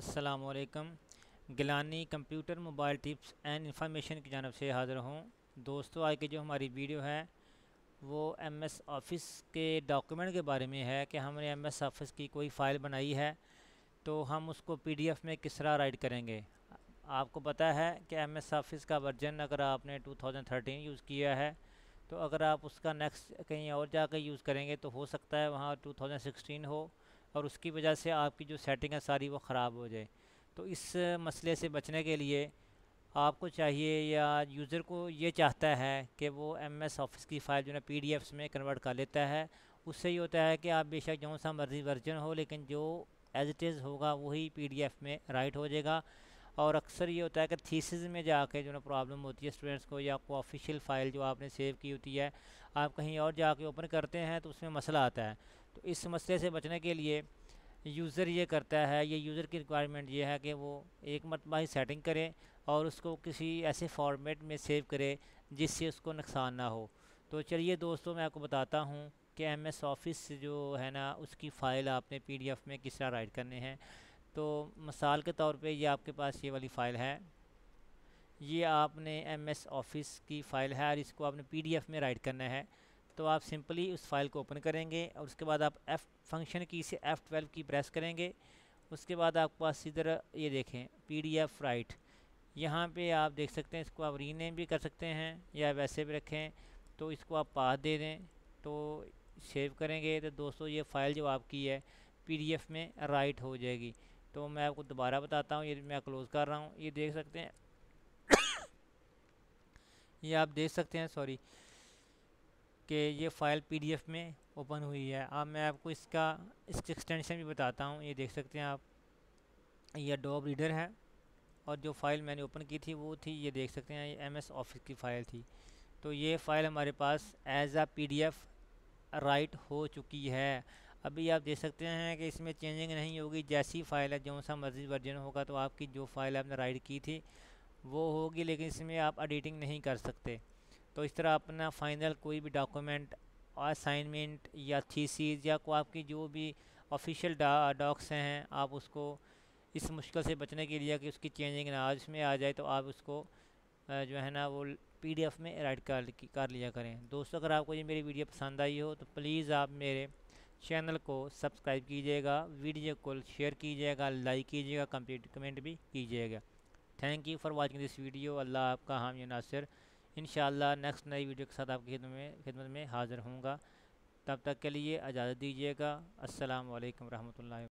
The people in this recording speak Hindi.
अस्सलामुअलैकुम। Gilani computer mobile tips and information की जानब से हाज़िर हूँ। दोस्तों, आज की जो हमारी वीडियो है वो एमएस ऑफ़िस के डॉक्यूमेंट के बारे में है कि हमने एमएस ऑफ़िस की कोई फ़ाइल बनाई है तो हम उसको पीडीएफ में किस तरह राइट करेंगे। आपको पता है कि एमएस ऑफ़िस का वर्जन अगर आपने 2013 यूज़ किया है तो अगर आप उसका नेक्स्ट कहीं और जाकर यूज़ करेंगे तो हो सकता है वहाँ 2016 हो और उसकी वजह से आपकी जो सेटिंग है सारी वो ख़राब हो जाए। तो इस मसले से बचने के लिए आपको चाहिए या यूज़र को ये चाहता है कि वो एमएस ऑफ़िस की फ़ाइल जो है पीडीएफ्स में कन्वर्ट कर लेता है। उससे ये होता है कि आप बेशक जो सा मर्ज़ी वर्जन हो लेकिन जो एज़ इट इज़ होगा वही पीडीएफ में राइट हो जाएगा। और अक्सर ये होता है कि थीसिस में जाके जो ना प्रॉब्लम होती है स्टूडेंट्स को, या कोई ऑफिशियल फ़ाइल जो आपने सेव की होती है आप कहीं और जाके ओपन करते हैं तो उसमें मसला आता है। तो इस मसले से बचने के लिए यूज़र ये करता है, ये यूज़र की रिक्वायरमेंट ये है कि वो एक मरतबा ही सेटिंग करे और उसको किसी ऐसे फॉर्मेट में सेव करे जिससे उसको नुकसान ना हो। तो चलिए दोस्तों, मैं आपको बताता हूँ कि एमएस ऑफ़िस जो है ना उसकी फ़ाइल आपने पीडीएफ में किस तरह राइट करने हैं। तो मिसाल के तौर पे ये आपके पास ये वाली फ़ाइल है, ये आपने एमएस ऑफ़िस की फ़ाइल है और इसको आपने पीडीएफ में राइट करना है। तो आप सिंपली उस फाइल को ओपन करेंगे और उसके बाद आप एफ़ फंक्शन की से F12 की प्रेस करेंगे। उसके बाद आपके पास इधर ये देखें पीडीएफ राइट, यहाँ पे आप देख सकते हैं। इसको आप रीनेम भी कर सकते हैं या वैसे भी रखें। तो इसको आप पाथ दे दें तो सेव करेंगे तो दोस्तों ये फ़ाइल जो आपकी है पीडीएफ में राइट हो जाएगी। तो मैं आपको दोबारा बताता हूँ, ये मैं क्लोज़ कर रहा हूँ, ये देख सकते हैं, ये आप देख सकते हैं सॉरी कि ये फ़ाइल पीडीएफ में ओपन हुई है। अब मैं आपको इसका एक्सटेंशन भी बताता हूँ। ये देख सकते हैं आप, ये एडोब रीडर है और जो फ़ाइल मैंने ओपन की थी वो थी, ये देख सकते हैं, ये एमएस ऑफ़िस की फ़ाइल थी। तो ये फ़ाइल हमारे पास एज आ पीडीएफ राइट हो चुकी है। अभी आप देख सकते हैं कि इसमें चेंजिंग नहीं होगी, जैसी फ़ाइल है जो सा मर्ज़ी वर्जन होगा तो आपकी जो फ़ाइल आपने राइट की थी वो होगी, लेकिन इसमें आप एडिटिंग नहीं कर सकते। तो इस तरह अपना फ़ाइनल कोई भी डॉक्यूमेंट, असाइनमेंट या थीसिस या कोई आपकी जो भी ऑफिशियल डॉक्स हैं, आप उसको इस मुश्किल से बचने के लिए कि उसकी चेंजिंग ना आज में आ जाए तो आप उसको जो है ना वो पीडीएफ में राइट कर लिया करें। दोस्तों, अगर आपको ये मेरी वीडियो पसंद आई हो तो प्लीज़ आप मेरे चैनल को सब्सक्राइब कीजिएगा, वीडियो को शेयर कीजिएगा, लाइक कीजिएगा, कमेंट भी कीजिएगा। Thank you for watching this video. Allah आपका हामी नासिर। इंशाअल्लाह नेक्स्ट नई वीडियो के साथ आपकी खिदमत में हाज़िर होऊंगा। तब तक के लिए इजाज़त दीजिएगा। अस्सलाम वालेकुम रहमतुल्लाहि।